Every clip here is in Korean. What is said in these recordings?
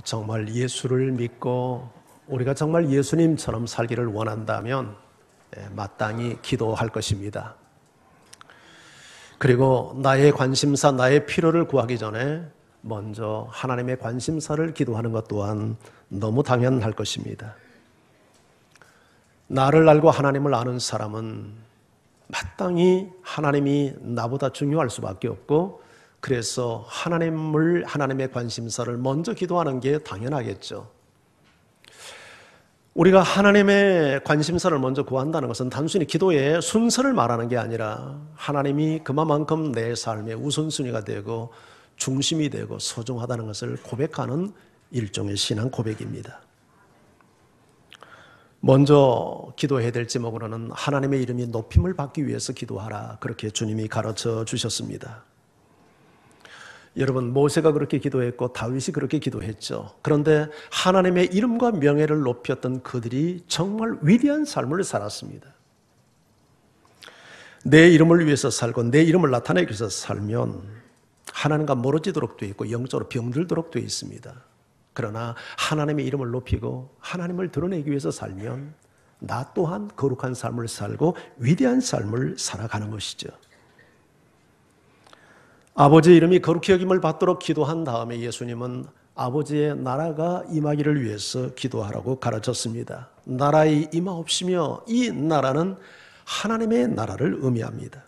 정말 예수를 믿고 우리가 정말 예수님처럼 살기를 원한다면 마땅히 기도할 것입니다. 그리고 나의 관심사, 나의 필요를 구하기 전에 먼저 하나님의 관심사를 기도하는 것 또한 너무 당연할 것입니다. 나를 알고 하나님을 아는 사람은 마땅히 하나님이 나보다 중요할 수밖에 없고, 그래서 하나님의 관심사를 먼저 기도하는 게 당연하겠죠. 우리가 하나님의 관심사를 먼저 구한다는 것은 단순히 기도의 순서를 말하는 게 아니라 하나님이 그만큼 내 삶의 우선순위가 되고 중심이 되고 소중하다는 것을 고백하는 일종의 신앙 고백입니다. 먼저 기도해야 될 제목으로는 하나님의 이름이 높임을 받기 위해서 기도하라, 그렇게 주님이 가르쳐 주셨습니다. 여러분, 모세가 그렇게 기도했고 다윗이 그렇게 기도했죠. 그런데 하나님의 이름과 명예를 높였던 그들이 정말 위대한 삶을 살았습니다. 내 이름을 위해서 살고 내 이름을 나타내기 위해서 살면 하나님과 멀어지도록 되어 있고 영적으로 병들도록 되어 있습니다. 그러나 하나님의 이름을 높이고 하나님을 드러내기 위해서 살면 나 또한 거룩한 삶을 살고 위대한 삶을 살아가는 것이죠. 아버지의 이름이 거룩히 여김을 받도록 기도한 다음에 예수님은 아버지의 나라가 임하기를 위해서 기도하라고 가르쳤습니다. 나라의 임하옵시며, 이 나라는 하나님의 나라를 의미합니다.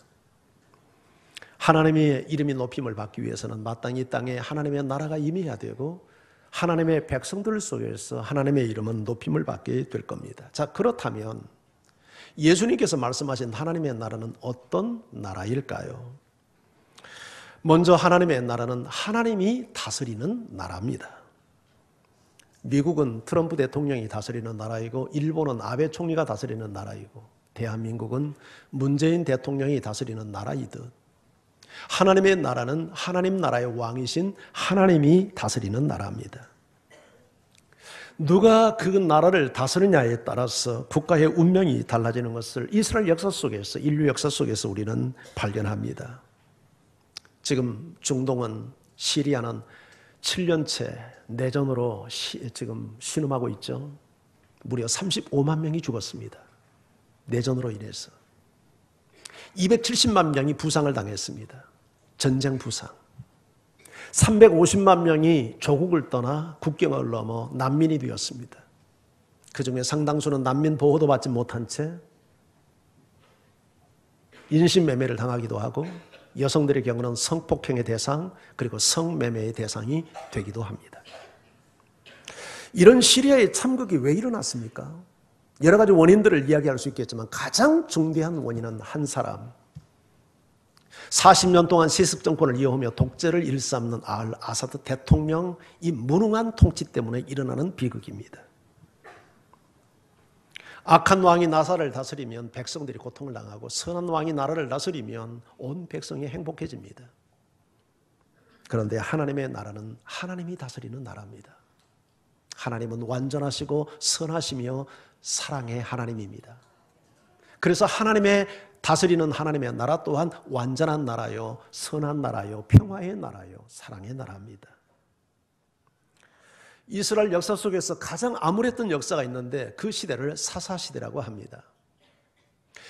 하나님의 이름이 높임을 받기 위해서는 마땅히 이 땅에 하나님의 나라가 임해야 되고 하나님의 백성들 속에서 하나님의 이름은 높임을 받게 될 겁니다. 자, 그렇다면 예수님께서 말씀하신 하나님의 나라는 어떤 나라일까요? 먼저 하나님의 나라는 하나님이 다스리는 나라입니다. 미국은 트럼프 대통령이 다스리는 나라이고 일본은 아베 총리가 다스리는 나라이고 대한민국은 문재인 대통령이 다스리는 나라이듯 하나님의 나라는 하나님 나라의 왕이신 하나님이 다스리는 나라입니다. 누가 그 나라를 다스리냐에 따라서 국가의 운명이 달라지는 것을 이스라엘 역사 속에서, 인류 역사 속에서 우리는 발견합니다. 지금 중동은, 시리아는 7년째 내전으로 지금 신음하고 있죠. 무려 35만 명이 죽었습니다. 내전으로 인해서. 270만 명이 부상을 당했습니다. 전쟁 부상. 350만 명이 조국을 떠나 국경을 넘어 난민이 되었습니다. 그중에 상당수는 난민 보호도 받지 못한 채 인신매매를 당하기도 하고 여성들의 경우는 성폭행의 대상, 그리고 성매매의 대상이 되기도 합니다. 이런 시리아의 참극이 왜 일어났습니까? 여러 가지 원인들을 이야기할 수 있겠지만 가장 중대한 원인은 한 사람, 40년 동안 세습 정권을 이어오며 독재를 일삼는 아사드 대통령, 이 무능한 통치 때문에 일어나는 비극입니다. 악한 왕이 나라를 다스리면 백성들이 고통을 당하고 선한 왕이 나라를 다스리면 온 백성이 행복해집니다. 그런데 하나님의 나라는 하나님이 다스리는 나라입니다. 하나님은 완전하시고 선하시며 사랑의 하나님입니다. 그래서 하나님의 다스리는 하나님의 나라 또한 완전한 나라요, 선한 나라요, 평화의 나라요, 사랑의 나라입니다. 이스라엘 역사 속에서 가장 암울했던 역사가 있는데 그 시대를 사사시대라고 합니다.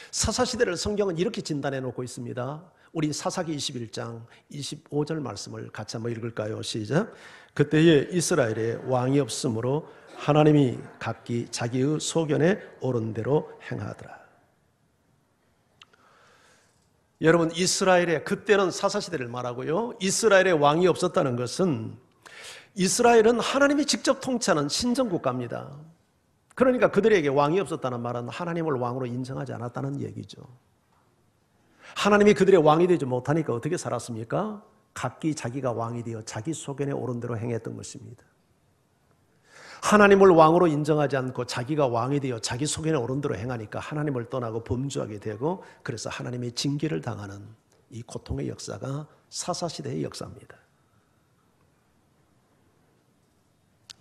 사사시대를 성경은 이렇게 진단해 놓고 있습니다. 우리 사사기 21장 25절 말씀을 같이 한번 읽을까요? 시작. 그때에 이스라엘에 왕이 없으므로 하나님이 각기 자기의 소견에 옳은 대로 행하더라. 여러분, 이스라엘의, 그때는 사사시대를 말하고요, 이스라엘의 왕이 없었다는 것은 이스라엘은 하나님이 직접 통치하는 신정국가입니다. 그러니까 그들에게 왕이 없었다는 말은 하나님을 왕으로 인정하지 않았다는 얘기죠. 하나님이 그들의 왕이 되지 못하니까 어떻게 살았습니까? 각기 자기가 왕이 되어 자기 소견에 옳은 대로 행했던 것입니다. 하나님을 왕으로 인정하지 않고 자기가 왕이 되어 자기 소견에 옳은 대로 행하니까 하나님을 떠나고 범죄하게 되고, 그래서 하나님의 징계를 당하는 이 고통의 역사가 사사시대의 역사입니다.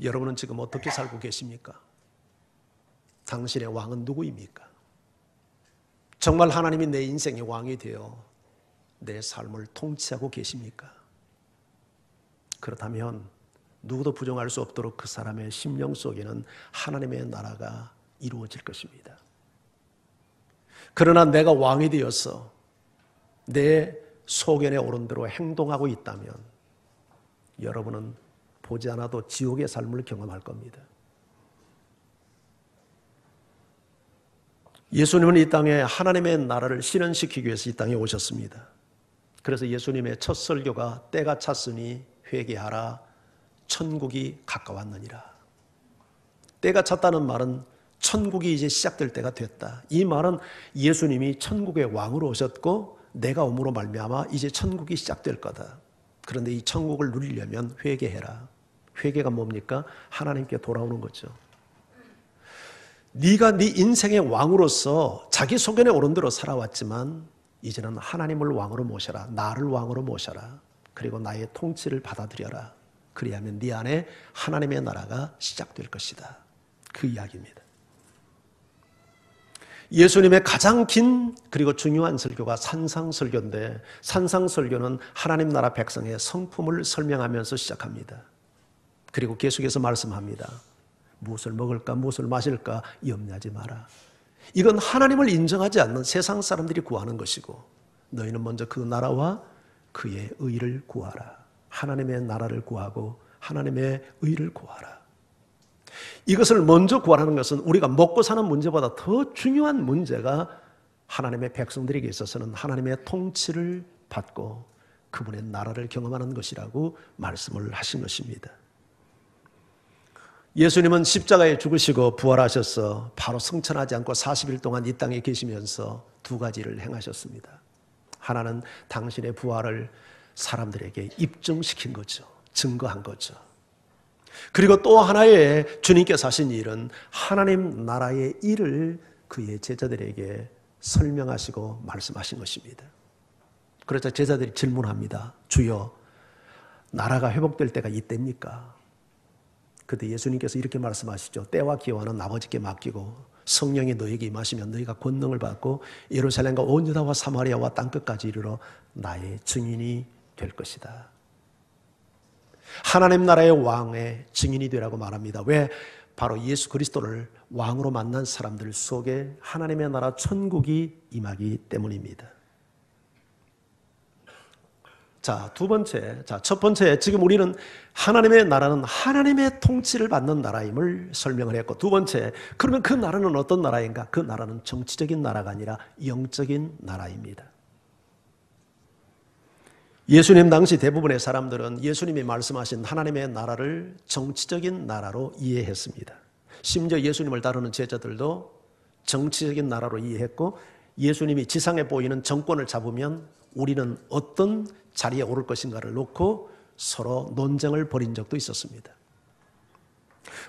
여러분은 지금 어떻게 살고 계십니까? 당신의 왕은 누구입니까? 정말 하나님이 내 인생의 왕이 되어 내 삶을 통치하고 계십니까? 그렇다면 누구도 부정할 수 없도록 그 사람의 심령 속에는 하나님의 나라가 이루어질 것입니다. 그러나 내가 왕이 되어서 내 소견에 오른 대로 행동하고 있다면 여러분은 보지 않아도 지옥의 삶을 경험할 겁니다. 예수님은 이 땅에 하나님의 나라를 실현시키기 위해서 이 땅에 오셨습니다. 그래서 예수님의 첫 설교가 때가 찼으니 회개하라, 천국이 가까웠느니라. 때가 찼다는 말은 천국이 이제 시작될 때가 됐다. 이 말은 예수님이 천국의 왕으로 오셨고 내가 옴으로 말미암아 이제 천국이 시작될 거다. 그런데 이 천국을 누리려면 회개해라. 회개가 뭡니까? 하나님께 돌아오는 거죠. 네가 네 인생의 왕으로서 자기 소견에 오른 대로 살아왔지만 이제는 하나님을 왕으로 모셔라. 나를 왕으로 모셔라. 그리고 나의 통치를 받아들여라. 그리하면 네 안에 하나님의 나라가 시작될 것이다. 그 이야기입니다. 예수님의 가장 긴 그리고 중요한 설교가 산상설교인데 산상설교는 하나님 나라 백성의 성품을 설명하면서 시작합니다. 그리고 계속해서 말씀합니다. 무엇을 먹을까 무엇을 마실까 염려하지 마라. 이건 하나님을 인정하지 않는 세상 사람들이 구하는 것이고 너희는 먼저 그 나라와 그의 의를 구하라. 하나님의 나라를 구하고 하나님의 의를 구하라. 이것을 먼저 구하라는 것은 우리가 먹고 사는 문제보다 더 중요한 문제가 하나님의 백성들에게 있어서는 하나님의 통치를 받고 그분의 나라를 경험하는 것이라고 말씀을 하신 것입니다. 예수님은 십자가에 죽으시고 부활하셔서 바로 승천하지 않고 40일 동안 이 땅에 계시면서 두 가지를 행하셨습니다. 하나는 당신의 부활을 사람들에게 입증시킨 거죠. 증거한 거죠. 그리고 또 하나의 주님께서 하신 일은 하나님 나라의 일을 그의 제자들에게 설명하시고 말씀하신 것입니다. 그래서 제자들이 질문합니다. 주여, 나라가 회복될 때가 이때입니까? 그때 예수님께서 이렇게 말씀하시죠. 때와 기한은 아버지께 맡기고 성령이 너에게 임하시면 너희가 권능을 받고 예루살렘과 온 유다와 사마리아와 땅끝까지 이르러 나의 증인이 될 것이다. 하나님 나라의 왕의 증인이 되라고 말합니다. 왜? 바로 예수 그리스도를 왕으로 만난 사람들 속에 하나님의 나라 천국이 임하기 때문입니다. 두 번째, 첫 번째, 지금 우리는 하나님의 나라는 하나님의 통치를 받는 나라임을 설명을 했고, 두 번째, 그러면 그 나라는 어떤 나라인가? 그 나라는 정치적인 나라가 아니라 영적인 나라입니다. 예수님 당시 대부분의 사람들은 예수님이 말씀하신 하나님의 나라를 정치적인 나라로 이해했습니다. 심지어 예수님을 따르는 제자들도 정치적인 나라로 이해했고 예수님이 지상에 보이는 정권을 잡으면 우리는 어떤 자리에 오를 것인가를 놓고 서로 논쟁을 벌인 적도 있었습니다.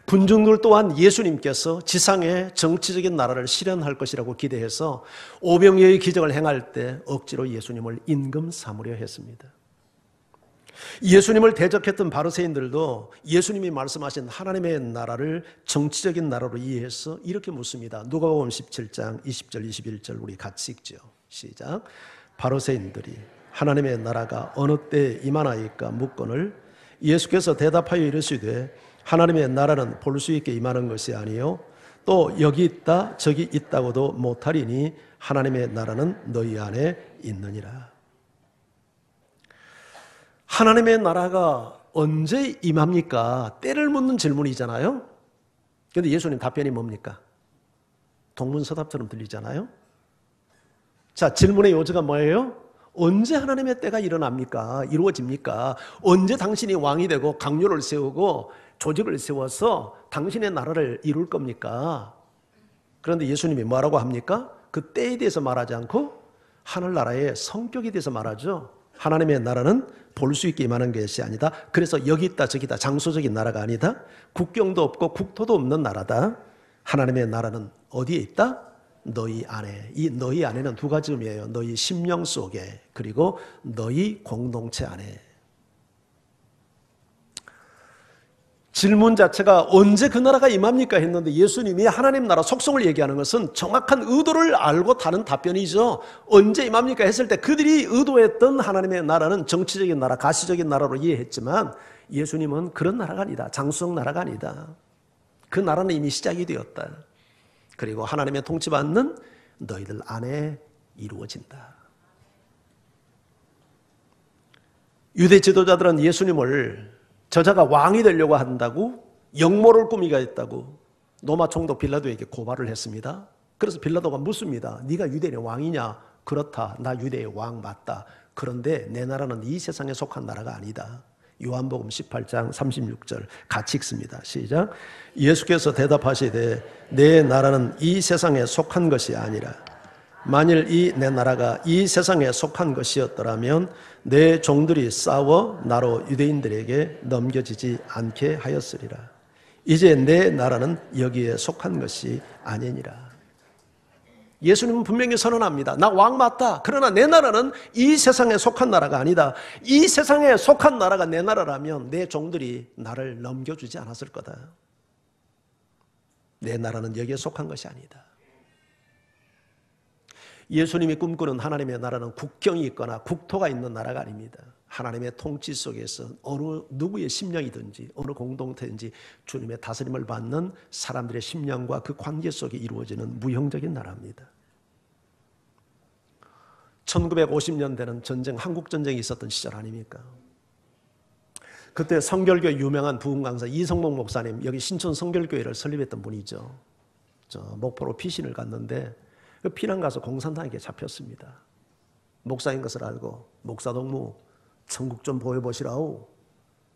군중들 또한 예수님께서 지상의 정치적인 나라를 실현할 것이라고 기대해서 오병이어의 기적을 행할 때 억지로 예수님을 임금 삼으려 했습니다. 예수님을 대적했던 바리새인들도 예수님이 말씀하신 하나님의 나라를 정치적인 나라로 이해해서 이렇게 묻습니다. 누가복음 17장 20절 21절 우리 같이 읽죠. 시작. 바리새인들이 하나님의 나라가 어느 때에 임하나이까 묻거늘 예수께서 대답하여 이르시되 하나님의 나라는 볼 수 있게 임하는 것이 아니요 또 여기 있다 저기 있다고도 못하리니 하나님의 나라는 너희 안에 있느니라. 하나님의 나라가 언제 임합니까? 때를 묻는 질문이잖아요. 그런데 예수님 답변이 뭡니까? 동문서답처럼 들리잖아요. 질문의 요지가 뭐예요? 언제 하나님의 때가 일어납니까? 이루어집니까? 언제 당신이 왕이 되고 강요를 세우고 조직을 세워서 당신의 나라를 이룰 겁니까? 그런데 예수님이 뭐라고 합니까? 그 때에 대해서 말하지 않고 하늘나라의 성격에 대해서 말하죠. 하나님의 나라는 볼 수 있게 임하는 것이 아니다. 그래서 여기 있다 저기 있다 장소적인 나라가 아니다. 국경도 없고 국토도 없는 나라다. 하나님의 나라는 어디에 있다? 너희 안에. 이 너희 안에는 두 가지 의미예요. 너희 심령 속에 그리고 너희 공동체 안에. 질문 자체가 언제 그 나라가 임합니까 했는데 예수님이 하나님 나라 속성을 얘기하는 것은 정확한 의도를 알고 다른 답변이죠. 언제 임합니까 했을 때 그들이 의도했던 하나님의 나라는 정치적인 나라, 가시적인 나라로 이해했지만 예수님은 그런 나라가 아니다. 장수적 나라가 아니다. 그 나라는 이미 시작이 되었다. 그리고 하나님의 통치받는 너희들 안에 이루어진다. 유대 지도자들은 예수님을 저자가 왕이 되려고 한다고 역모를 꾸미가 있다고 로마 총독 빌라도에게 고발을 했습니다. 그래서 빌라도가 묻습니다. 네가 유대인의 왕이냐? 그렇다. 나 유대의 왕 맞다. 그런데 내 나라는 이 세상에 속한 나라가 아니다. 요한복음 18장 36절 같이 읽습니다. 시작. 예수께서 대답하시되 내 나라는 이 세상에 속한 것이 아니라 만일 이 내 나라가 이 세상에 속한 것이었더라면 내 종들이 싸워 나로 유대인들에게 넘겨지지 않게 하였으리라. 이제 내 나라는 여기에 속한 것이 아니니라. 예수님은 분명히 선언합니다. 나 왕 맞다. 그러나 내 나라는 이 세상에 속한 나라가 아니다. 이 세상에 속한 나라가 내 나라라면 내 종들이 나를 넘겨주지 않았을 거다. 내 나라는 여기에 속한 것이 아니다. 예수님이 꿈꾸는 하나님의 나라는 국경이 있거나 국토가 있는 나라가 아닙니다. 하나님의 통치 속에서 어느 누구의 심령이든지 어느 공동체든지 주님의 다스림을 받는 사람들의 심령과 그 관계 속에 이루어지는 무형적인 나라입니다. 1950년대는 전쟁, 한국전쟁이 있었던 시절 아닙니까? 그때 성결교회 유명한 부흥 강사 이성목 목사님, 여기 신촌 성결교회를 설립했던 분이죠. 목포로 피신을 갔는데 그 피난 가서 공산당에게 잡혔습니다. 목사인 것을 알고 목사동무 천국 좀 보여보시라오.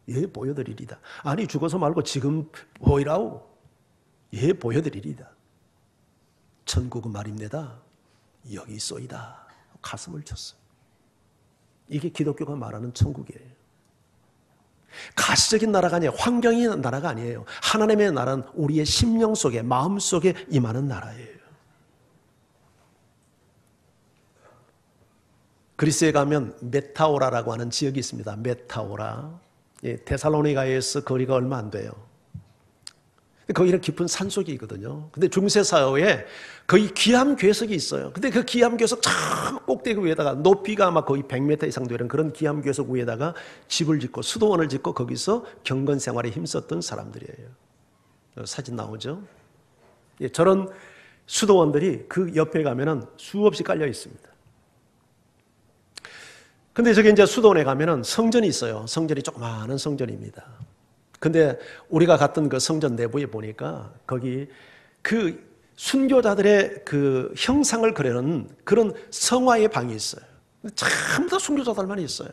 예, 보여드리리다. 아니 죽어서 말고 지금 보이라오. 예, 보여드리리다. 천국은 말입니다. 여기 있소이다. 가슴을 쳤어요. 이게 기독교가 말하는 천국이에요. 가시적인 나라가 아니에요. 환경의 나라가 아니에요. 하나님의 나라는 우리의 심령 속에, 마음 속에 임하는 나라예요. 그리스에 가면 메타오라라고 하는 지역이 있습니다. 메타오라. 데살로니가에서 거리가 얼마 안 돼요. 거기는 깊은 산속이 있거든요. 근데 중세사회에 거의 기암괴석이 있어요. 근데 그 기암괴석 저 꼭대기 위에다가 높이가 아마 거의 100m 이상 되는 그런 기암괴석 위에다가 집을 짓고 수도원을 짓고 거기서 경건 생활에 힘썼던 사람들이에요. 사진 나오죠? 저런 수도원들이 그 옆에 가면은 수없이 깔려 있습니다. 근데 저기 이제 수도원에 가면은 성전이 있어요. 성전이 조그마한 성전입니다. 근데 우리가 갔던 그 성전 내부에 보니까 거기 그 순교자들의 그 형상을 그리는 그런 성화의 방이 있어요. 전부 다 순교자들만 있어요.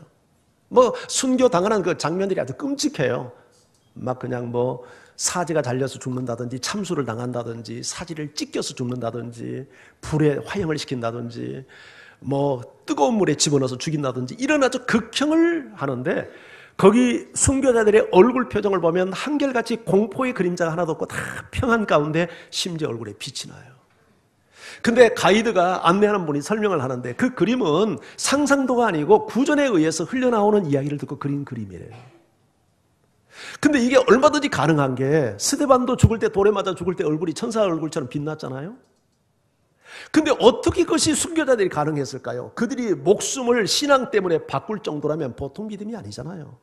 뭐 순교 당하는 그 장면들이 아주 끔찍해요. 막 그냥 뭐 사지가 잘려서 죽는다든지 참수를 당한다든지 사지를 찢겨서 죽는다든지 불에 화형을 시킨다든지 뭐 뜨거운 물에 집어넣어서 죽인다든지 이런 아주 극형을 하는데 거기 순교자들의 얼굴 표정을 보면 한결같이 공포의 그림자가 하나도 없고 다 평안 가운데 심지어 얼굴에 빛이 나요. 근데 가이드가 안내하는 분이 설명을 하는데 그 그림은 상상도가 아니고 구전에 의해서 흘러나오는 이야기를 듣고 그린 그림이에요. 근데 이게 얼마든지 가능한 게 스데반도 죽을 때 돌에 맞아 죽을 때 얼굴이 천사 얼굴처럼 빛났잖아요. 근데 어떻게 그것이 순교자들이 가능했을까요? 그들이 목숨을 신앙 때문에 바꿀 정도라면 보통 믿음이 아니잖아요.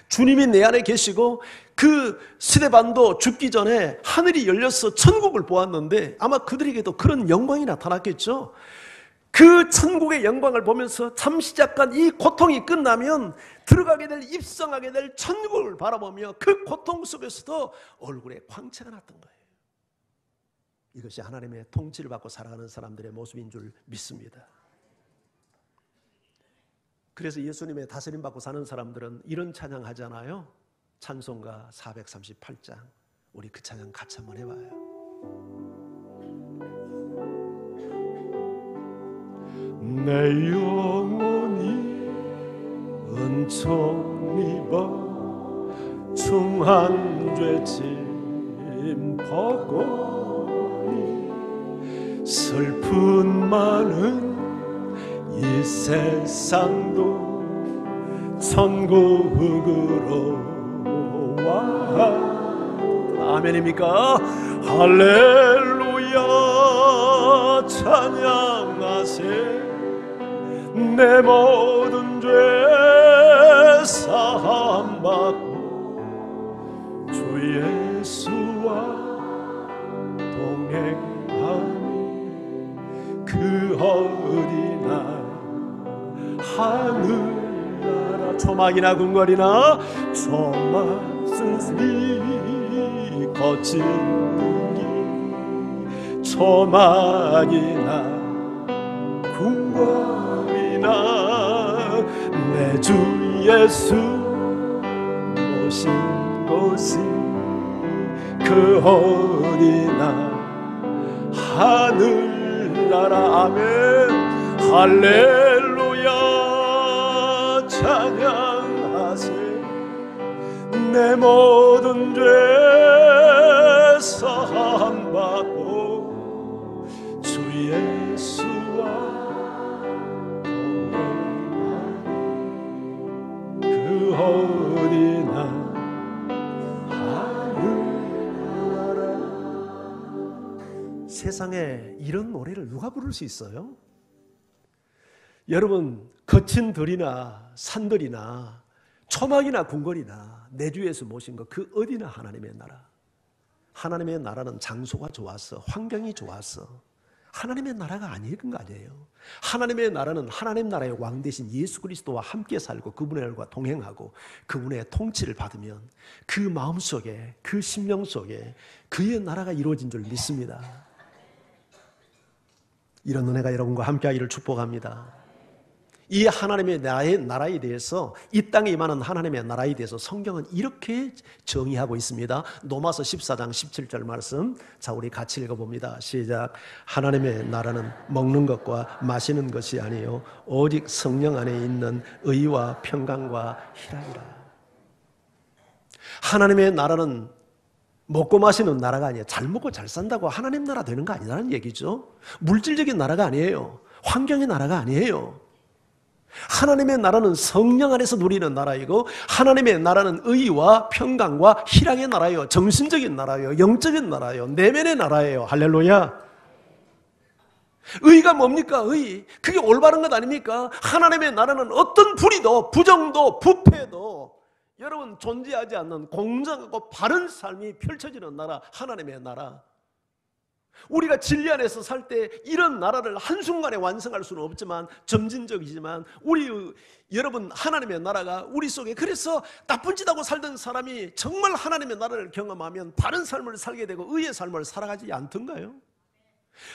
주님이 내 안에 계시고 그 스데반도 죽기 전에 하늘이 열려서 천국을 보았는데 아마 그들에게도 그런 영광이 나타났겠죠. 그 천국의 영광을 보면서 잠시 잠깐 이 고통이 끝나면 들어가게 될, 입성하게 될 천국을 바라보며 그 고통 속에서도 얼굴에 광채가 났던 거예요. 이것이 하나님의 통치를 받고 살아가는 사람들의 모습인 줄 믿습니다. 그래서 예수님의 다스림 받고 사는 사람들은 이런 찬양 하잖아요. 찬송가 438장. 우리 그 찬양 같이 한번 해봐요. 내 영혼이 은총입어 중한 죄짐 벗고 슬픈 많은 이 세상도 천국으로 와 아멘입니까? 할렐루야 찬양하세 내 모든 죄 사함받고 주 예수와 동행하니 그 어디나 하늘나라 초막이나 궁궐이나 초막스리 거친 길 초막이나 궁궐이나 내 주 예수 오신 곳이 그 어디나 하늘나라 아멘 할렐루야 찬양하세 내 모든 죄 사함받고 주 예수와 동행하니 그 어디나 세상에 이런 노래를 누가 부를 수 있어요? 여러분 거친 들이나 산들이나 초막이나 궁궐이나 내 주 예수 모신 것 그 어디나 하나님의 나라. 하나님의 나라는 장소가 좋았어, 환경이 좋았어. 하나님의 나라가 아닐 거 아니에요. 하나님의 나라는 하나님 나라의 왕 대신 예수 그리스도와 함께 살고 그분과 동행하고 그분의 통치를 받으면 그 마음속에 그 심령 속에 그의 나라가 이루어진 줄 믿습니다. 이런 은혜가 여러분과 함께하기를 축복합니다. 이 하나님의 나라에 대해서 이 땅에 임하는 하나님의 나라에 대해서 성경은 이렇게 정의하고 있습니다. 로마서 14장 17절 말씀 자 우리 같이 읽어봅니다. 시작. 하나님의 나라는 먹는 것과 마시는 것이 아니요 오직 성령 안에 있는 의와 평강과 희락이라. 하나님의 나라는 먹고 마시는 나라가 아니에요. 잘 먹고 잘 산다고 하나님 나라 되는 거 아니라는 얘기죠. 물질적인 나라가 아니에요. 환경의 나라가 아니에요. 하나님의 나라는 성령 안에서 누리는 나라이고 하나님의 나라는 의와 평강과 희락의 나라예요. 정신적인 나라예요. 영적인 나라예요. 내면의 나라예요. 할렐루야. 의가 뭡니까? 의. 그게 올바른 것 아닙니까? 하나님의 나라는 어떤 불의도 부정도 부패도 여러분 존재하지 않는 공정하고 바른 삶이 펼쳐지는 나라, 하나님의 나라. 우리가 진리 안에서 살 때 이런 나라를 한순간에 완성할 수는 없지만 점진적이지만 여러분 하나님의 나라가 우리 속에 그래서 나쁜 짓 하고 살던 사람이 정말 하나님의 나라를 경험하면 바른 삶을 살게 되고 의의 삶을 살아가지 않던가요?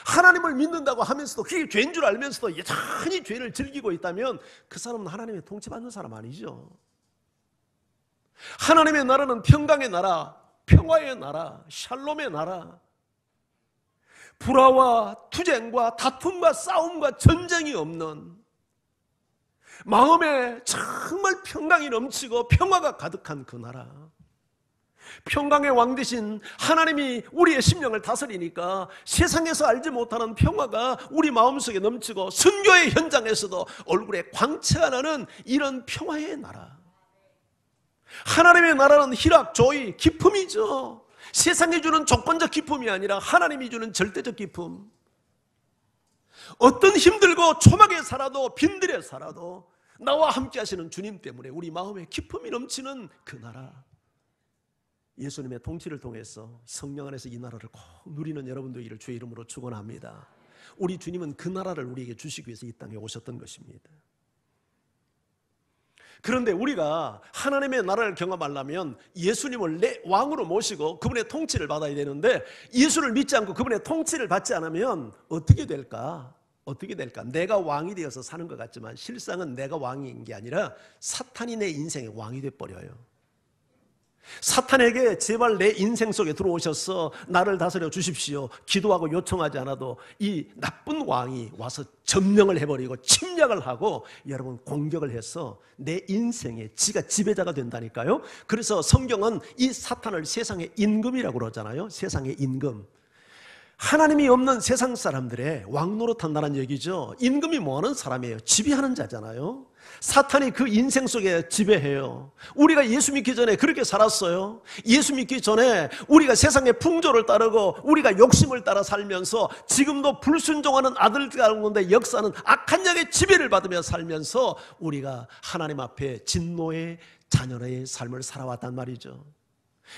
하나님을 믿는다고 하면서도 그게 죄인 줄 알면서도 여전히 죄를 즐기고 있다면 그 사람은 하나님의 통치받는 사람 아니죠. 하나님의 나라는 평강의 나라, 평화의 나라, 샬롬의 나라. 불화와 투쟁과 다툼과 싸움과 전쟁이 없는 마음에 정말 평강이 넘치고 평화가 가득한 그 나라. 평강의 왕 대신 하나님이 우리의 심령을 다스리니까 세상에서 알지 못하는 평화가 우리 마음속에 넘치고 선교의 현장에서도 얼굴에 광채가 나는 이런 평화의 나라. 하나님의 나라는 희락, 조의, 기쁨이죠. 세상이 주는 조건적 기쁨이 아니라 하나님이 주는 절대적 기쁨. 어떤 힘들고 초막에 살아도 빈들에 살아도 나와 함께 하시는 주님 때문에 우리 마음에 기쁨이 넘치는 그 나라. 예수님의 통치를 통해서 성령 안에서 이 나라를 꼭 누리는 여러분들을 주의 이름으로 축원합니다. 우리 주님은 그 나라를 우리에게 주시기 위해서 이 땅에 오셨던 것입니다. 그런데 우리가 하나님의 나라를 경험하려면 예수님을 내 왕으로 모시고 그분의 통치를 받아야 되는데 예수를 믿지 않고 그분의 통치를 받지 않으면 어떻게 될까? 어떻게 될까? 내가 왕이 되어서 사는 것 같지만 실상은 내가 왕인 게 아니라 사탄이 내 인생의 왕이 돼버려요. 사탄에게 제발 내 인생 속에 들어오셔서 나를 다스려 주십시오. 기도하고 요청하지 않아도 이 나쁜 왕이 와서 점령을 해버리고 침략을 하고 여러분 공격을 해서 내 인생에 지가 지배자가 된다니까요. 그래서 성경은 이 사탄을 세상의 임금이라고 그러잖아요. 세상의 임금. 하나님이 없는 세상 사람들의 왕 노릇한다는 얘기죠. 임금이 뭐하는 사람이에요? 지배하는 자잖아요. 사탄이 그 인생 속에 지배해요. 우리가 예수 믿기 전에 그렇게 살았어요. 예수 믿기 전에 우리가 세상의 풍조를 따르고 우리가 욕심을 따라 살면서 지금도 불순종하는 아들 가운데 역사는 악한 영의 지배를 받으며 살면서 우리가 하나님 앞에 진노의 자녀의 삶을 살아왔단 말이죠.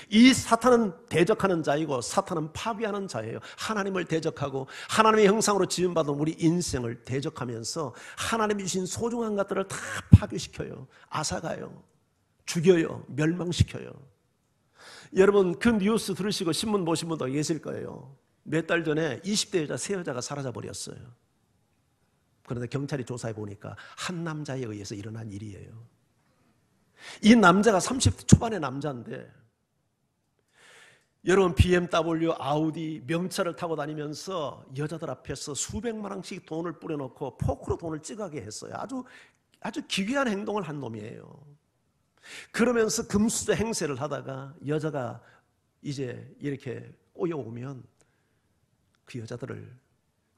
이 사탄은 대적하는 자이고 사탄은 파괴하는 자예요. 하나님을 대적하고 하나님의 형상으로 지음받은 우리 인생을 대적하면서 하나님이 주신 소중한 것들을 다 파괴시켜요. 앗아가요. 죽여요. 멸망시켜요. 여러분 그 뉴스 들으시고 신문 보신 분도 계실 거예요. 몇 달 전에 20대 여자 세 여자가 사라져 버렸어요. 그런데 경찰이 조사해 보니까 한 남자에 의해서 일어난 일이에요. 이 남자가 30대 초반의 남자인데 여러분 BMW, 아우디, 명차를 타고 다니면서 여자들 앞에서 수백만 원씩 돈을 뿌려놓고 포크로 돈을 찌가게 했어요. 아주 기괴한 행동을 한 놈이에요. 그러면서 금수저 행세를 하다가 여자가 이제 이렇게 꼬여오면 그 여자들을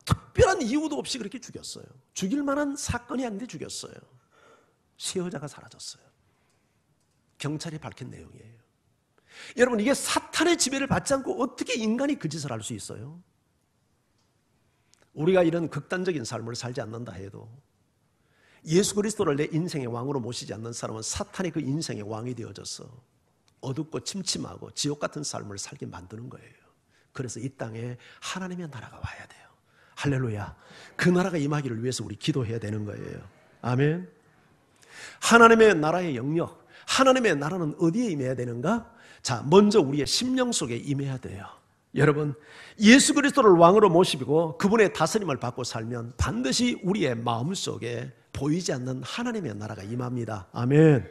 특별한 이유도 없이 그렇게 죽였어요. 죽일 만한 사건이 아닌데 죽였어요. 세 여자가 사라졌어요. 경찰이 밝힌 내용이에요. 여러분 이게 사탄의 지배를 받지 않고 어떻게 인간이 그 짓을 할 수 있어요? 우리가 이런 극단적인 삶을 살지 않는다 해도 예수 그리스도를 내 인생의 왕으로 모시지 않는 사람은 사탄이 그 인생의 왕이 되어져서 어둡고 침침하고 지옥 같은 삶을 살게 만드는 거예요. 그래서 이 땅에 하나님의 나라가 와야 돼요. 할렐루야. 그 나라가 임하기를 위해서 우리 기도해야 되는 거예요. 아멘. 하나님의 나라의 영역, 하나님의 나라는 어디에 임해야 되는가? 자, 먼저 우리의 심령 속에 임해야 돼요. 여러분, 예수 그리스도를 왕으로 모시고 그분의 다스림을 받고 살면 반드시 우리의 마음 속에 보이지 않는 하나님의 나라가 임합니다. 아멘.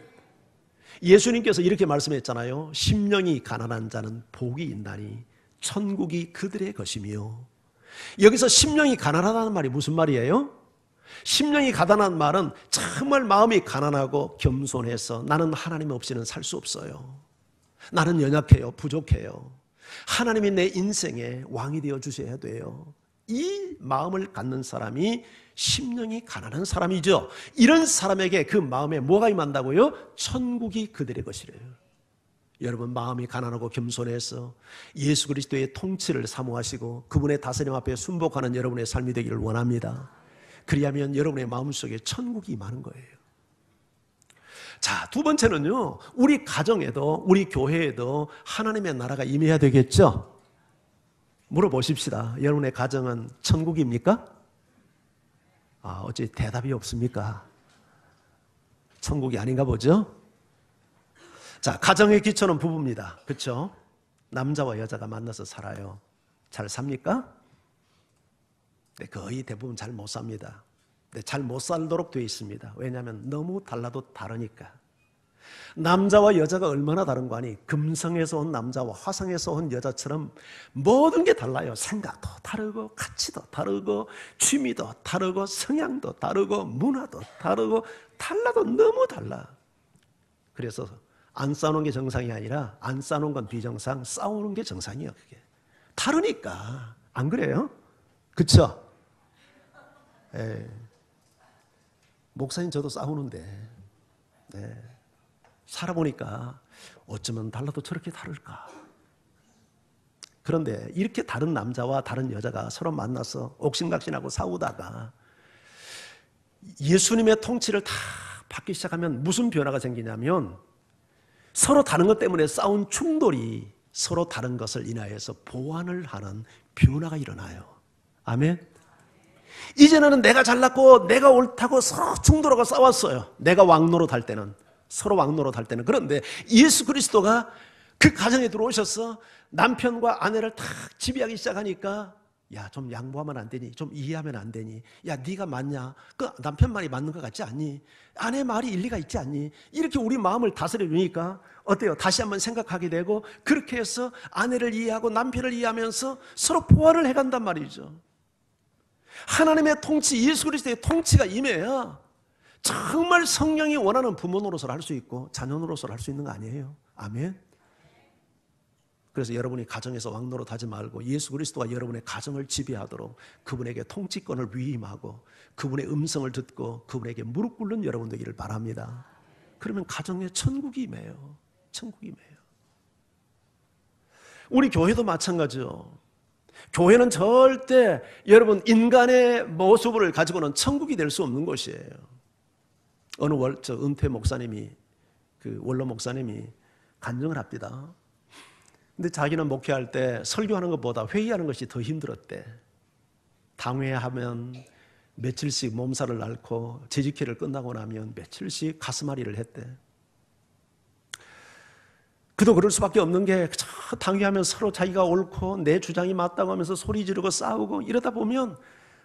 예수님께서 이렇게 말씀했잖아요. 심령이 가난한 자는 복이 있나니 천국이 그들의 것이며. 여기서 심령이 가난하다는 말이 무슨 말이에요? 심령이 가난한 말은 정말 마음이 가난하고 겸손해서 나는 하나님 없이는 살 수 없어요. 나는 연약해요. 부족해요. 하나님이 내 인생의 왕이 되어 주셔야 돼요. 이 마음을 갖는 사람이 심령이 가난한 사람이죠. 이런 사람에게 그 마음에 뭐가 임한다고요? 천국이 그들의 것이래요. 여러분 마음이 가난하고 겸손해서 예수 그리스도의 통치를 사모하시고 그분의 다스림 앞에 순복하는 여러분의 삶이 되기를 원합니다. 그리하면 여러분의 마음속에 천국이 임하는 거예요. 자, 두 번째는요, 우리 가정에도 우리 교회에도 하나님의 나라가 임해야 되겠죠? 물어보십시다. 여러분의 가정은 천국입니까? 어째 대답이 없습니까? 천국이 아닌가 보죠? 자, 가정의 기초는 부부입니다. 그렇죠? 남자와 여자가 만나서 살아요. 잘 삽니까? 네, 거의 대부분 잘 못 삽니다. 네, 잘 못 살도록 되어 있습니다. 왜냐하면 너무 달라도 다르니까. 남자와 여자가 얼마나 다른 거 아니? 금성에서 온 남자와 화성에서 온 여자처럼 모든 게 달라요. 생각도 다르고 가치도 다르고 취미도 다르고 성향도 다르고 문화도 다르고 달라도 너무 달라. 그래서 안 싸우는 게 정상이 아니라 안 싸우는 건 비정상, 싸우는 게 정상이에요. 그게 다르니까. 안 그래요? 그렇죠? 목사님 저도 싸우는데 살아보니까 어쩌면 달라도 저렇게 다를까. 그런데 이렇게 다른 남자와 다른 여자가 서로 만나서 옥신각신하고 싸우다가 예수님의 통치를 다 받기 시작하면 무슨 변화가 생기냐면 서로 다른 것 때문에 싸운 충돌이 서로 다른 것을 인하여서 보완을 하는 변화가 일어나요. 아멘. 이제는 내가 잘났고 내가 옳다고 서로 충돌하고 싸웠어요. 내가 왕노릇 할 때는, 서로 왕노릇 할 때는. 그런데 예수 그리스도가 그 가정에 들어오셔서 남편과 아내를 탁 지배하기 시작하니까 야, 좀 양보하면 안 되니? 좀 이해하면 안 되니? 야, 네가 맞냐? 그 남편 말이 맞는 것 같지 않니? 아내 말이 일리가 있지 않니? 이렇게 우리 마음을 다스려 주니까 어때요? 다시 한번 생각하게 되고 그렇게 해서 아내를 이해하고 남편을 이해하면서 서로 보완을 해간단 말이죠. 하나님의 통치, 예수 그리스도의 통치가 임해야 정말 성령이 원하는 부모 노릇을 할 수 있고 자녀 노릇을 할 수 있는 거 아니에요? 아멘. 그래서 여러분이 가정에서 왕노릇 하지 말고 예수 그리스도가 여러분의 가정을 지배하도록 그분에게 통치권을 위임하고 그분의 음성을 듣고 그분에게 무릎 꿇는 여러분 되기를 바랍니다. 그러면 가정에 천국이 임해요. 천국이 임해요. 우리 교회도 마찬가지죠. 교회는 절대 여러분 인간의 모습을 가지고는 천국이 될 수 없는 곳이에요. 어느 은퇴 목사님이 원로 목사님이 간증을 합니다. 근데 자기는 목회할 때 설교하는 것보다 회의하는 것이 더 힘들었대. 당회하면 며칠씩 몸살을 앓고 재직회를 끝나고 나면 며칠씩 가슴앓이를 했대. 그도 그럴 수밖에 없는 게 당회하면 서로 자기가 옳고 내 주장이 맞다고 하면서 소리 지르고 싸우고 이러다 보면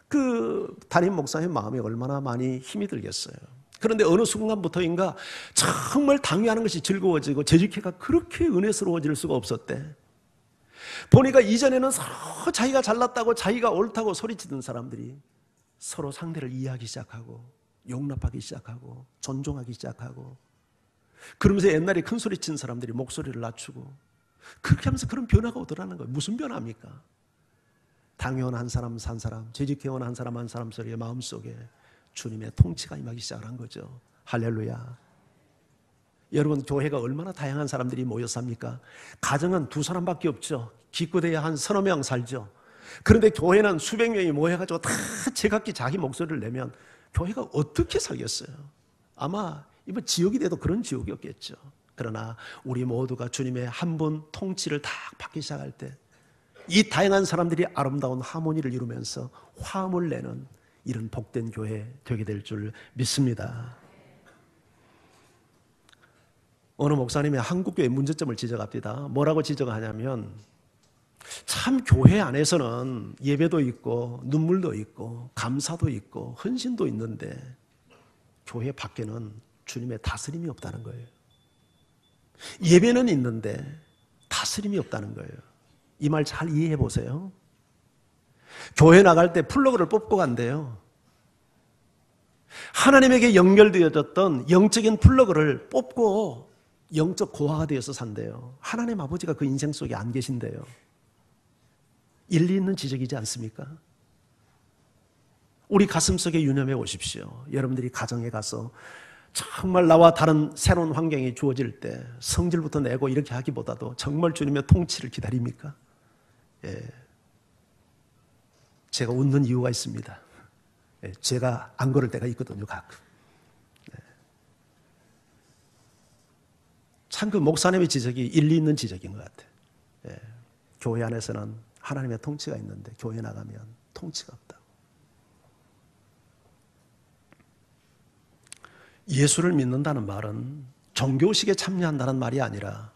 그 담임 목사의 마음이 얼마나 많이 힘이 들겠어요. 그런데 어느 순간부터인가 정말 당회하는 것이 즐거워지고 재직회가 그렇게 은혜스러워질 수가 없었대. 보니까 이전에는 서로 자기가 잘났다고 자기가 옳다고 소리치던 사람들이 서로 상대를 이해하기 시작하고 용납하기 시작하고 존중하기 시작하고 그러면서 옛날에 큰 소리 친 사람들이 목소리를 낮추고 그렇게 하면서 그런 변화가 오더라는 거예요. 무슨 변화입니까? 당회원 한 사람 한 사람, 재직회원 한 사람 소리의 마음속에 주님의 통치가 임하기 시작한 거죠. 할렐루야. 여러분 교회가 얼마나 다양한 사람들이 모여 삽니까? 가정은 두 사람밖에 없죠. 기껏해야 한 서너 명 살죠. 그런데 교회는 수백 명이 모여가지고 다 제각기 자기 목소리를 내면 교회가 어떻게 살겠어요? 아마 이번 지옥이 돼도 그런 지옥이었겠죠. 그러나 우리 모두가 주님의 한 분 통치를 다 받기 시작할 때 이 다양한 사람들이 아름다운 하모니를 이루면서 화음을 내는 이런 복된 교회 되게 될 줄 믿습니다. 어느 목사님이 한국교회 문제점을 지적합니다. 뭐라고 지적하냐면 참 교회 안에서는 예배도 있고 눈물도 있고 감사도 있고 헌신도 있는데 교회 밖에는 주님의 다스림이 없다는 거예요. 예배는 있는데 다스림이 없다는 거예요. 이 말 잘 이해해 보세요. 교회 나갈 때 플러그를 뽑고 간대요. 하나님에게 연결되어졌던 영적인 플러그를 뽑고 영적 고아가 되어서 산대요. 하나님 아버지가 그 인생 속에 안 계신대요. 일리 있는 지적이지 않습니까? 우리 가슴속에 유념해 오십시오. 여러분들이 가정에 가서 정말 나와 다른 새로운 환경이 주어질 때 성질부터 내고 이렇게 하기보다도 정말 주님의 통치를 기다립니까? 예. 제가 웃는 이유가 있습니다. 예. 제가 안 그럴 때가 있거든요, 가끔. 예. 참 그 목사님의 지적이 일리 있는 지적인 것 같아요. 예. 교회 안에서는 하나님의 통치가 있는데 교회 나가면 통치가 없다고. 예수를 믿는다는 말은 종교식에 참여한다는 말이 아니라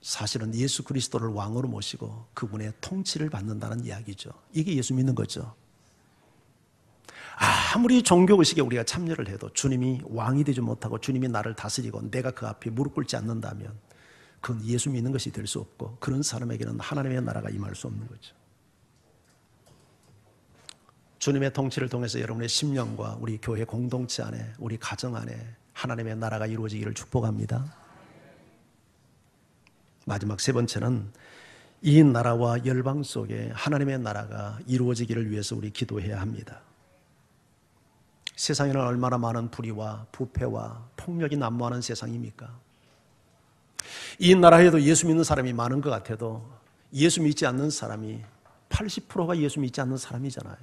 사실은 예수 그리스도를 왕으로 모시고 그분의 통치를 받는다는 이야기죠. 이게 예수 믿는 거죠. 아무리 종교의식에 우리가 참여를 해도 주님이 왕이 되지 못하고 주님이 나를 다스리고 내가 그 앞에 무릎 꿇지 않는다면 그건 예수 믿는 것이 될 수 없고 그런 사람에게는 하나님의 나라가 임할 수 없는 거죠. 주님의 통치를 통해서 여러분의 심령과 우리 교회 공동체 안에 우리 가정 안에 하나님의 나라가 이루어지기를 축복합니다. 마지막 세 번째는 이 나라와 열방 속에 하나님의 나라가 이루어지기를 위해서 우리 기도해야 합니다. 세상에는 얼마나 많은 불의와 부패와 폭력이 난무하는 세상입니까? 이 나라에도 예수 믿는 사람이 많은 것 같아도 예수 믿지 않는 사람이 80%가 예수 믿지 않는 사람이잖아요.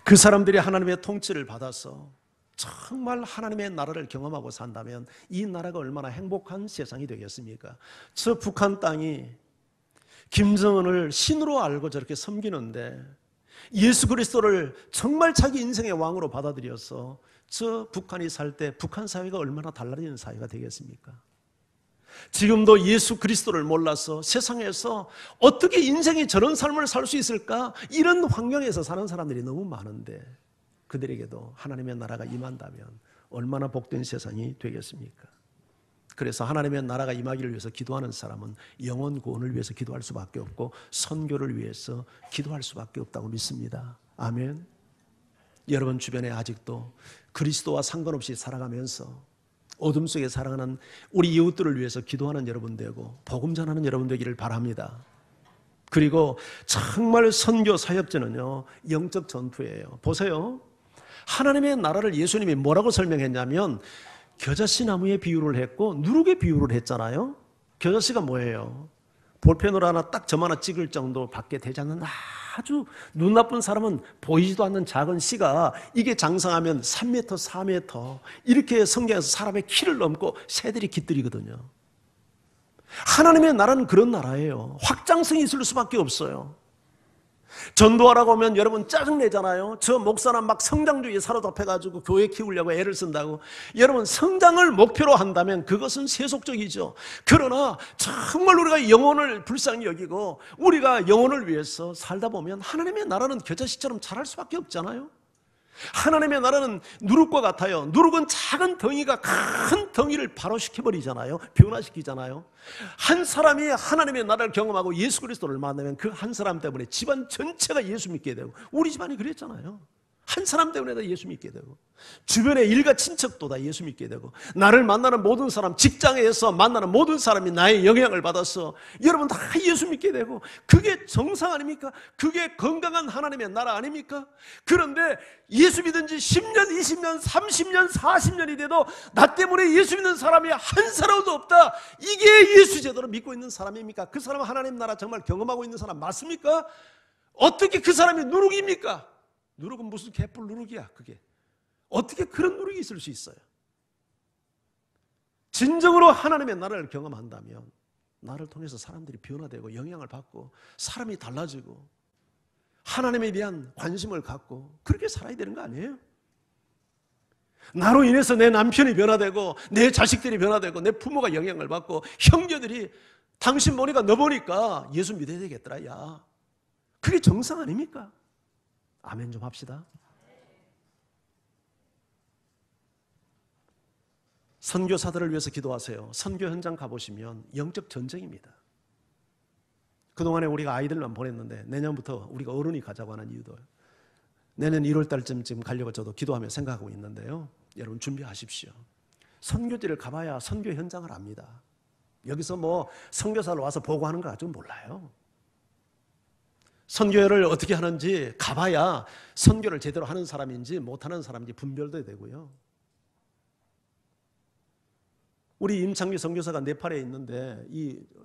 그 사람들이 하나님의 통치를 받아서 정말 하나님의 나라를 경험하고 산다면 이 나라가 얼마나 행복한 세상이 되겠습니까? 저 북한 땅이 김정은을 신으로 알고 저렇게 섬기는데 예수 그리스도를 정말 자기 인생의 왕으로 받아들여서 저 북한이 살 때 북한 사회가 얼마나 달라지는 사회가 되겠습니까? 지금도 예수 그리스도를 몰라서 세상에서 어떻게 인생이 저런 삶을 살 수 있을까? 이런 환경에서 사는 사람들이 너무 많은데 그들에게도 하나님의 나라가 임한다면 얼마나 복된 세상이 되겠습니까? 그래서 하나님의 나라가 임하기를 위해서 기도하는 사람은 영혼 구원을 위해서 기도할 수밖에 없고 선교를 위해서 기도할 수밖에 없다고 믿습니다. 아멘. 여러분 주변에 아직도 그리스도와 상관없이 살아가면서 어둠 속에 살아가는 우리 이웃들을 위해서 기도하는 여러분 되고 복음 전하는 여러분 되기를 바랍니다. 그리고 정말 선교 사역전은요, 영적 전투예요. 보세요. 하나님의 나라를 예수님이 뭐라고 설명했냐면 겨자씨 나무에 비유를 했고 누룩에 비유를 했잖아요. 겨자씨가 뭐예요? 볼펜으로 하나 딱 점 하나 찍을 정도밖에 되지 않는 아주 눈 나쁜 사람은 보이지도 않는 작은 씨가 이게 장성하면 3m, 4m 이렇게 성경에서 사람의 키를 넘고 새들이 깃들이거든요. 하나님의 나라는 그런 나라예요. 확장성이 있을 수밖에 없어요. 전도하라고 하면 여러분 짜증내잖아요. 저 목사는 막 성장주의에 사로잡혀가지고 교회 키우려고 애를 쓴다고. 여러분 성장을 목표로 한다면 그것은 세속적이죠. 그러나 정말 우리가 영혼을 불쌍히 여기고 우리가 영혼을 위해서 살다 보면 하나님의 나라는 겨자씨처럼 자랄 수밖에 없잖아요. 하나님의 나라는 누룩과 같아요. 누룩은 작은 덩이가 큰 덩이를 바로 시켜버리잖아요. 변화시키잖아요. 한 사람이 하나님의 나라를 경험하고 예수 그리스도를 만나면 그 한 사람 때문에 집안 전체가 예수 믿게 되고, 우리 집안이 그랬잖아요. 한 사람 때문에 다 예수 믿게 되고, 주변의 일가 친척도 다 예수 믿게 되고, 나를 만나는 모든 사람, 직장에서 만나는 모든 사람이 나의 영향을 받아서 여러분 다 예수 믿게 되고, 그게 정상 아닙니까? 그게 건강한 하나님의 나라 아닙니까? 그런데 예수 믿은 지 10년, 20년, 30년, 40년이 돼도 나 때문에 예수 믿는 사람이 한 사람도 없다. 이게 예수 제대로 믿고 있는 사람입니까? 그 사람은 하나님 나라 정말 경험하고 있는 사람 맞습니까? 어떻게 그 사람이 누룩입니까? 누룩은 무슨 개뿔 누룩이야. 그게 어떻게 그런 누룩이 있을 수 있어요? 진정으로 하나님의 나라를 경험한다면 나를 통해서 사람들이 변화되고 영향을 받고 사람이 달라지고 하나님에 대한 관심을 갖고 그렇게 살아야 되는 거 아니에요? 나로 인해서 내 남편이 변화되고 내 자식들이 변화되고 내 부모가 영향을 받고 형제들이 당신 보니까 너 보니까 예수 믿어야 되겠더라. 야, 그게 정상 아닙니까? 아멘 좀 합시다. 선교사들을 위해서 기도하세요. 선교 현장 가보시면 영적 전쟁입니다. 그동안에 우리가 아이들만 보냈는데 내년부터 우리가 어른이 가자고 하는 이유도 내년 1월 달쯤 지금 가려고 저도 기도하며 생각하고 있는데요. 여러분 준비하십시오. 선교지를 가봐야 선교 현장을 압니다. 여기서 뭐 선교사를 와서 보고하는 거 가지고 몰라요. 선교를 어떻게 하는지 가봐야 선교를 제대로 하는 사람인지 못하는 사람인지 분별도 되고요. 우리 임창규 선교사가 네팔에 있는데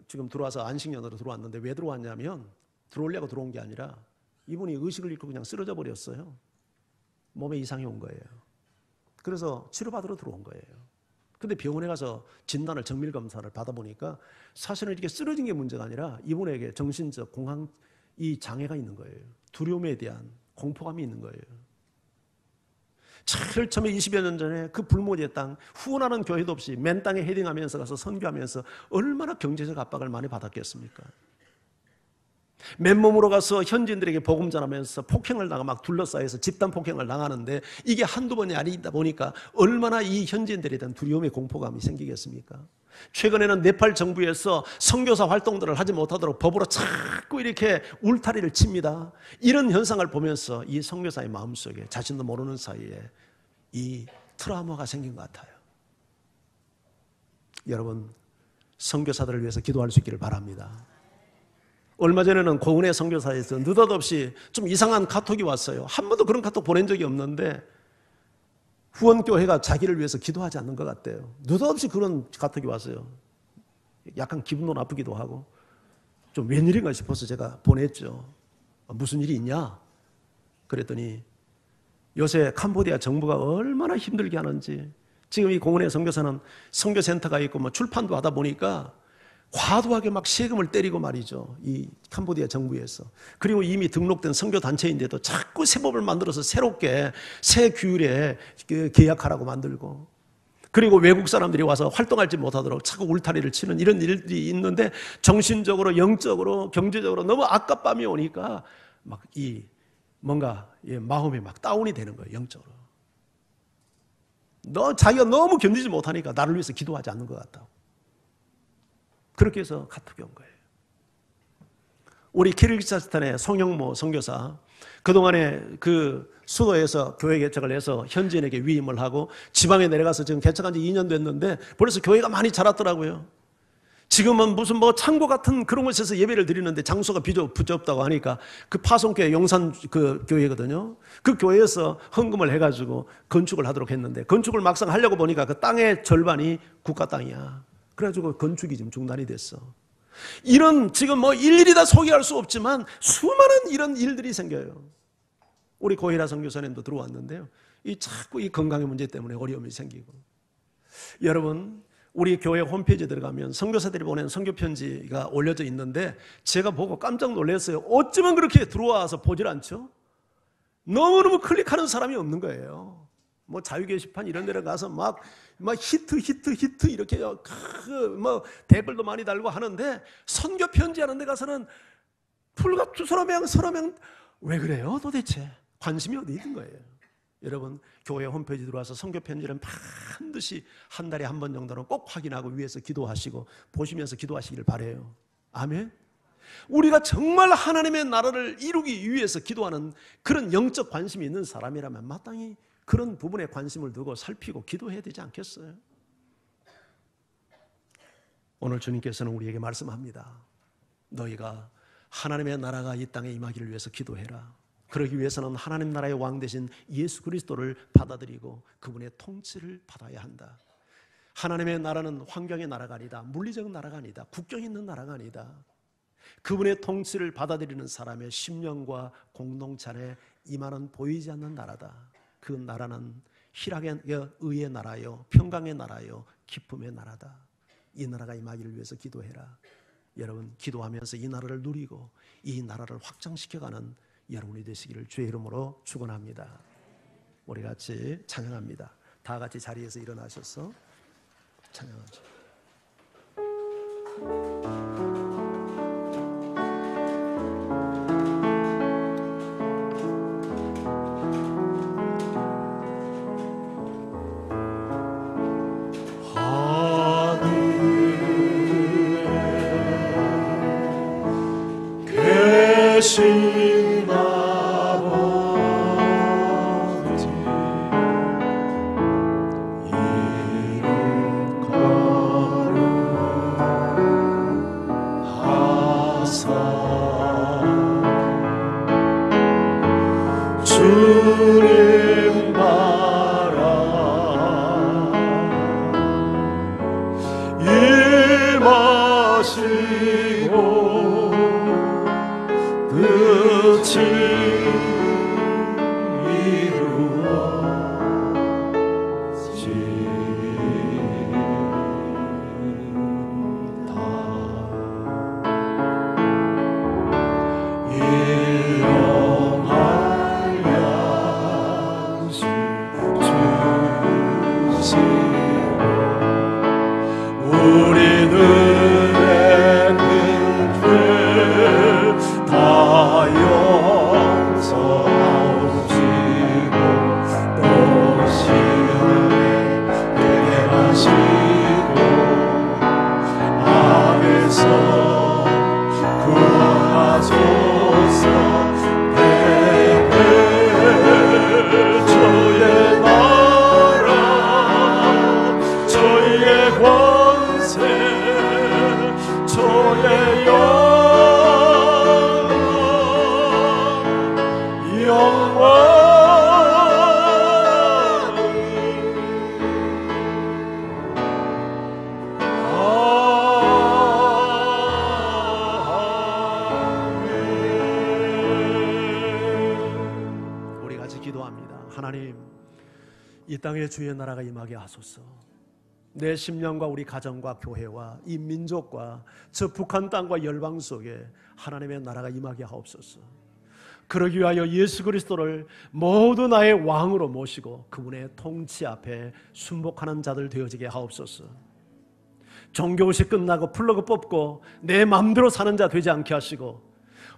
지금 들어와서 안식년으로 들어왔는데 왜 들어왔냐면 들어오려고 들어온 게 아니라 이분이 의식을 잃고 그냥 쓰러져 버렸어요. 몸에 이상이 온 거예요. 그래서 치료받으러 들어온 거예요. 근데 병원에 가서 진단을 정밀 검사를 받아보니까 사실은 이렇게 쓰러진 게 문제가 아니라 이분에게 정신적 공황 이 장애가 있는 거예요. 두려움에 대한 공포감이 있는 거예요. 제일 처음에 20여 년 전에 그 불모지의 땅, 후원하는 교회도 없이 맨 땅에 헤딩하면서 가서 선교하면서 얼마나 경제적 압박을 많이 받았겠습니까? 맨몸으로 가서 현지인들에게 복음 전하면서 폭행을 당하고 막 둘러싸여서 집단 폭행을 당하는데 이게 한두 번이 아니다 보니까 얼마나 이 현지인들에 대한 두려움의 공포감이 생기겠습니까? 최근에는 네팔 정부에서 선교사 활동들을 하지 못하도록 법으로 자꾸 이렇게 울타리를 칩니다. 이런 현상을 보면서 이 선교사의 마음속에 자신도 모르는 사이에 이 트라우마가 생긴 것 같아요. 여러분, 선교사들을 위해서 기도할 수 있기를 바랍니다. 얼마 전에는 고은혜 선교사에서 느닷없이 좀 이상한 카톡이 왔어요. 한 번도 그런 카톡 보낸 적이 없는데 후원교회가 자기를 위해서 기도하지 않는 것 같대요. 느닷없이 그런 카톡이 왔어요. 약간 기분도 나쁘기도 하고 좀 웬일인가 싶어서 제가 보냈죠. 무슨 일이 있냐? 그랬더니 요새 캄보디아 정부가 얼마나 힘들게 하는지, 지금 이 고은혜 선교사는 선교센터가 있고 뭐 출판도 하다 보니까 과도하게 막 세금을 때리고 말이죠. 이 캄보디아 정부에서. 그리고 이미 등록된 선교단체인데도 자꾸 새 법을 만들어서 새롭게 새 규율에 계약하라고 만들고, 그리고 외국 사람들이 와서 활동하지 못하도록 자꾸 울타리를 치는 이런 일들이 있는데 정신적으로, 영적으로, 경제적으로 너무 악갑밤이 오니까 막 뭔가 마음이 막 다운이 되는 거예요. 영적으로. 자기가 너무 견디지 못하니까 나를 위해서 기도하지 않는 것 같다고. 그렇게 해서 카톡이 온 거예요. 우리 키르기스탄의 송영모 선교사, 그동안에 그 수도에서 교회 개척을 해서 현지인에게 위임을 하고 지방에 내려가서 지금 개척한 지 2년 됐는데 벌써 교회가 많이 자랐더라고요. 지금은 무슨 뭐 창고 같은 그런 곳에서 예배를 드리는데 장소가 부족하다고 하니까 그 파송교회 용산 그 교회거든요. 그 교회에서 헌금을 해가지고 건축을 하도록 했는데 건축을 막상 하려고 보니까 그 땅의 절반이 국가 땅이야. 그래가지고 건축이 지금 중단이 됐어. 이런 지금 뭐 일일이 다 소개할 수 없지만 수많은 이런 일들이 생겨요. 우리 고혜라 선교사님도 들어왔는데요. 자꾸 이 건강의 문제 때문에 어려움이 생기고. 여러분, 우리 교회 홈페이지에 들어가면 선교사들이 보낸 선교 편지가 올려져 있는데 제가 보고 깜짝 놀랐어요. 어쩌면 그렇게 들어와서 보질 않죠? 너무너무 클릭하는 사람이 없는 거예요. 뭐 자유 게시판 이런 데를 가서 막 히트 이렇게 뭐 댓글도 많이 달고 하는데 선교 편지하는 데 가서는 불과 서너 명 왜 그래요 도대체? 관심이 어디 있는 거예요? 여러분, 교회 홈페이지 들어와서 선교 편지는 반드시 한 달에 한 번 정도는 꼭 확인하고 위에서 기도하시고 보시면서 기도하시길 바라요. 아멘. 우리가 정말 하나님의 나라를 이루기 위해서 기도하는 그런 영적 관심이 있는 사람이라면 마땅히 그런 부분에 관심을 두고 살피고 기도해야 되지 않겠어요? 오늘 주님께서는 우리에게 말씀합니다. 너희가 하나님의 나라가 이 땅에 임하기를 위해서 기도해라. 그러기 위해서는 하나님 나라의 왕 되신 예수 그리스도를 받아들이고 그분의 통치를 받아야 한다. 하나님의 나라는 환경의 나라가 아니다. 물리적 나라가 아니다. 국경 있는 나라가 아니다. 그분의 통치를 받아들이는 사람의 심령과 공동체 안에 임하는 보이지 않는 나라다. 그 나라는 희락의 의의 나라요, 평강의 나라요, 기쁨의 나라다. 이 나라가 임하기를 위해서 기도해라. 여러분, 기도하면서 이 나라를 누리고 이 나라를 확장시켜가는 여러분이 되시기를 주의 이름으로 축원합니다. 우리 같이 찬양합니다. 다 같이 자리에서 일어나셔서 찬양하죠. 계신 아버지 이름 거룩하사 주님 나라 임하시고 끝이 이루어지다. 일용할 양식 주시고 우리는 이 땅에 주의 나라가 임하게 하소서. 내 심령과 우리 가정과 교회와 이 민족과 저 북한 땅과 열방 속에 하나님의 나라가 임하게 하옵소서. 그러기 위하여 예수 그리스도를 모두 나의 왕으로 모시고 그분의 통치 앞에 순복하는 자들 되어지게 하옵소서. 종교의식 끝나고 플러그 뽑고 내 마음대로 사는 자 되지 않게 하시고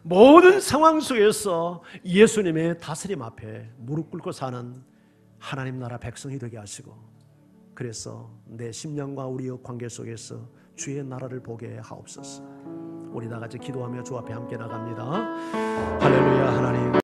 모든 상황 속에서 예수님의 다스림 앞에 무릎 꿇고 사는 하나님 나라 백성이 되게 하시고, 그래서 내 심령과 우리의 관계 속에서 주의 나라를 보게 하옵소서. 우리 다 같이 기도하며 주 앞에 함께 나갑니다. 할렐루야. 하나님